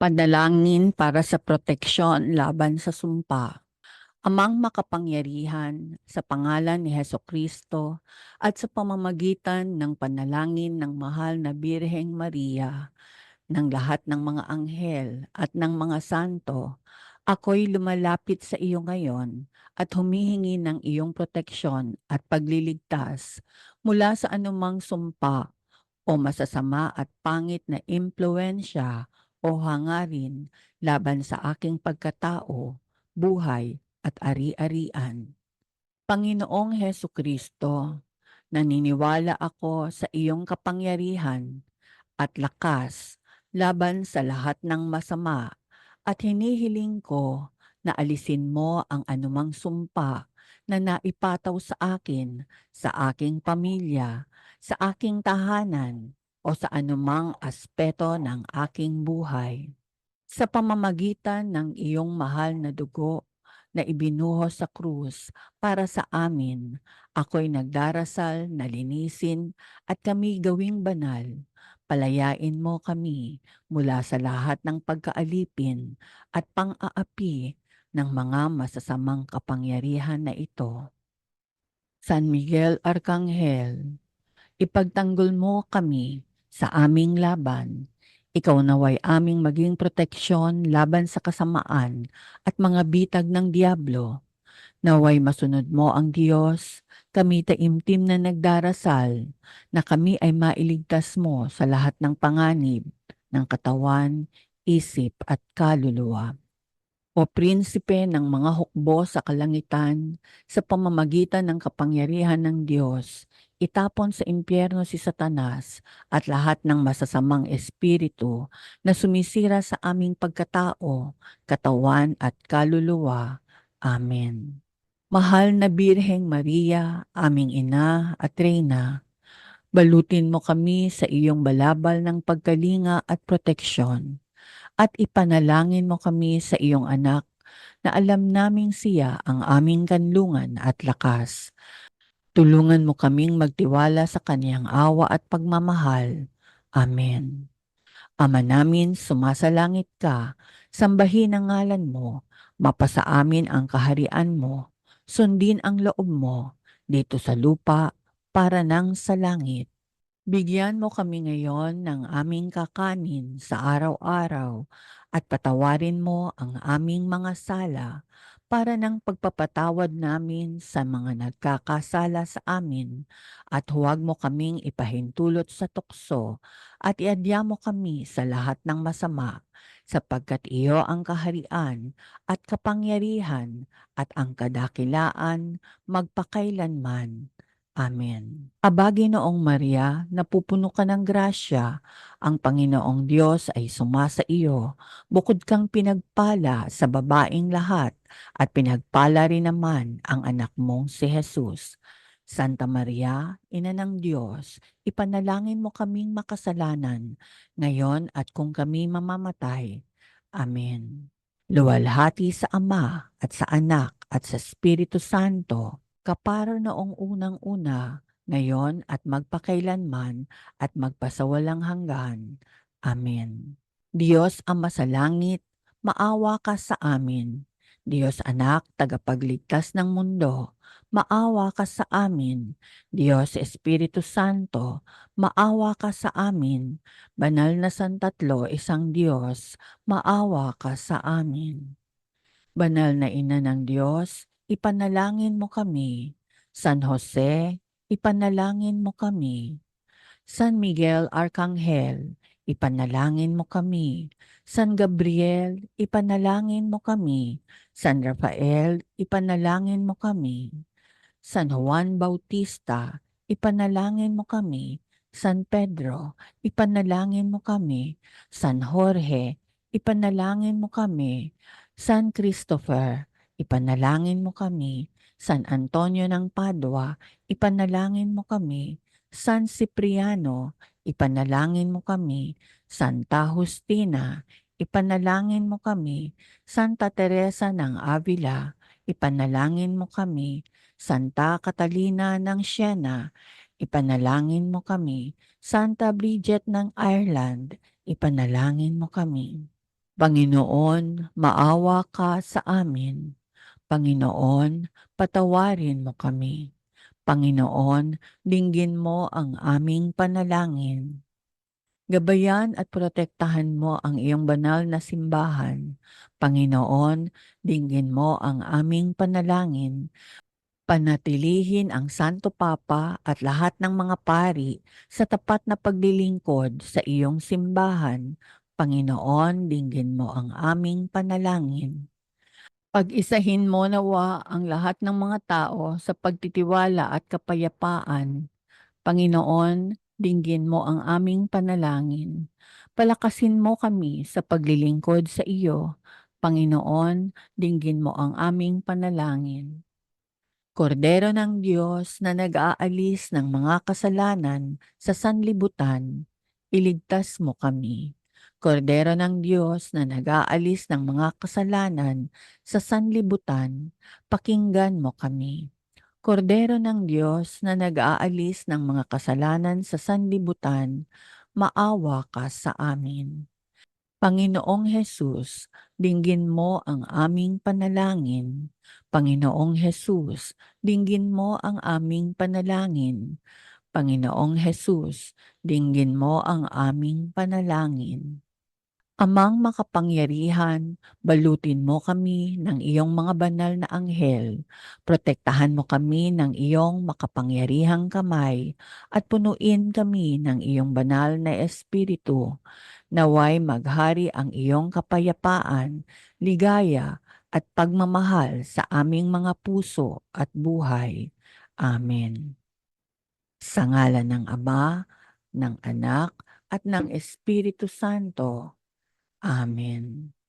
Panalangin para sa proteksyon laban sa sumpa. Amang makapangyarihan, sa pangalan ni Hesukristo at sa pamamagitan ng panalangin ng mahal na Birheng Maria, ng lahat ng mga anghel at ng mga santo, ako'y lumalapit sa iyo ngayon at humihingi ng iyong proteksyon at pagliligtas mula sa anumang sumpa o masasama at pangit na impluensya o hangarin laban sa aking pagkatao, buhay at ari-arian. Panginoong Heso Kristo, naniniwala ako sa iyong kapangyarihan at lakas laban sa lahat ng masama at hinihiling ko na alisin mo ang anumang sumpa na naipataw sa akin, sa aking pamilya, sa aking tahanan, o sa anumang aspeto ng aking buhay. Sa pamamagitan ng iyong mahal na dugo na ibinuhos sa krus para sa amin, ako'y nagdarasal na linisin at kami gawing banal. Palayain mo kami mula sa lahat ng pagkaalipin at pang-aapi ng mga masasamang kapangyarihan na ito. San Miguel Arcangel, ipagtanggol mo kami sa aming laban. Ikaw naway aming maging proteksyon laban sa kasamaan at mga bitag ng Diablo. Naway masunod mo ang Diyos, kami taimtim na nagdarasal, na kami ay mailigtas mo sa lahat ng panganib ng katawan, isip at kaluluwa. O prinsipe ng mga hukbo sa kalangitan, sa pamamagitan ng kapangyarihan ng Diyos, itapon sa impyerno si Satanas at lahat ng masasamang espiritu na sumisira sa aming pagkatao, katawan at kaluluwa. Amen. Mahal na Birheng Maria, aming ina at reyna, balutin mo kami sa iyong balabal ng pagkalinga at proteksyon at ipanalangin mo kami sa iyong anak na alam naming siya ang aming kanlungan at lakas. Tulungan mo kaming magtiwala sa kaniyang awa at pagmamahal. Amen. Ama namin, sumasalangit ka, sambahin ang ngalan mo, mapasa amin ang kaharian mo, sundin ang loob mo, dito sa lupa, para nang sa langit. Bigyan mo kami ngayon ng aming kakanin sa araw-araw at patawarin mo ang aming mga sala para ng pagpapatawad namin sa mga nagkakasala sa amin at huwag mo kaming ipahintulot sa tukso at iadya mo kami sa lahat ng masama sapagkat iyo ang kaharian at kapangyarihan at ang kadakilaan magpakailanman. Amen. Aba, Ginoong Maria, napupuno ka ng grasya, ang Panginoong Diyos ay sumasa iyo. Bukod kang pinagpala sa babaing lahat, at pinagpala rin naman ang anak mong si Jesus. Santa Maria, Ina ng Diyos, ipanalangin mo kaming makasalanan, ngayon at kung kami mamamatay. Amen. Luwalhati sa Ama at sa Anak at sa Espiritu Santo, kaparo noong unang-una, ngayon at magpakailanman at magpasawalang hanggan. Amen. Diyos Ama sa langit, maawa ka sa amin. Diyos Anak, tagapagligtas ng mundo, maawa ka sa amin. Diyos Espiritu Santo, maawa ka sa amin. Banal na Santatlo, isang Diyos, maawa ka sa amin. Banal na Ina ng Diyos, ipanalangin mo kami. San Jose, ipanalangin mo kami. San Miguel Arcangel, ipanalangin mo kami. San Gabriel, ipanalangin mo kami. San Rafael, ipanalangin mo kami. San Juan Bautista, ipanalangin mo kami. San Pedro, ipanalangin mo kami. San Jorge, ipanalangin mo kami. San Christopher, ipanalangin mo kami. San Antonio ng Padua, ipanalangin mo kami. San Cipriano, ipanalangin mo kami. Santa Justina, ipanalangin mo kami. Santa Teresa ng Avila, ipanalangin mo kami. Santa Catalina ng Siena, ipanalangin mo kami. Santa Bridget ng Ireland, ipanalangin mo kami. Panginoon, maawa ka sa amin. Panginoon, patawarin mo kami. Panginoon, dinggin mo ang aming panalangin. Gabayan at protektahan mo ang iyong banal na simbahan. Panginoon, dinggin mo ang aming panalangin. Panatilihin ang Santo Papa at lahat ng mga pari sa tapat na paglilingkod sa iyong simbahan. Panginoon, dinggin mo ang aming panalangin. Pag-isahin mo nawa ang lahat ng mga tao sa pagtitiwala at kapayapaan. Panginoon, dinggin mo ang aming panalangin. Palakasin mo kami sa paglilingkod sa iyo. Panginoon, dinggin mo ang aming panalangin. Kordero ng Diyos na nag-aalis ng mga kasalanan sa sanlibutan, iligtas mo kami. Kordero ng Diyos na nag-aalis ng mga kasalanan sa sanlibutan, pakinggan mo kami. Kordero ng Diyos na nag-aalis ng mga kasalanan sa sanlibutan, maawa ka sa amin. Panginoong Hesus, dinggin mo ang aming panalangin. Panginoong Hesus, dinggin mo ang aming panalangin. Panginoong Hesus, dinggin mo ang aming panalangin. Amang makapangyarihan, balutin mo kami ng iyong mga banal na anghel. Protektahan mo kami ng iyong makapangyarihang kamay at punuin kami ng iyong banal na espiritu. Naway maghari ang iyong kapayapaan, ligaya at pagmamahal sa aming mga puso at buhay. Amen. Sa ngalan ng Ama, ng Anak, at ng Espiritu Santo. Amen.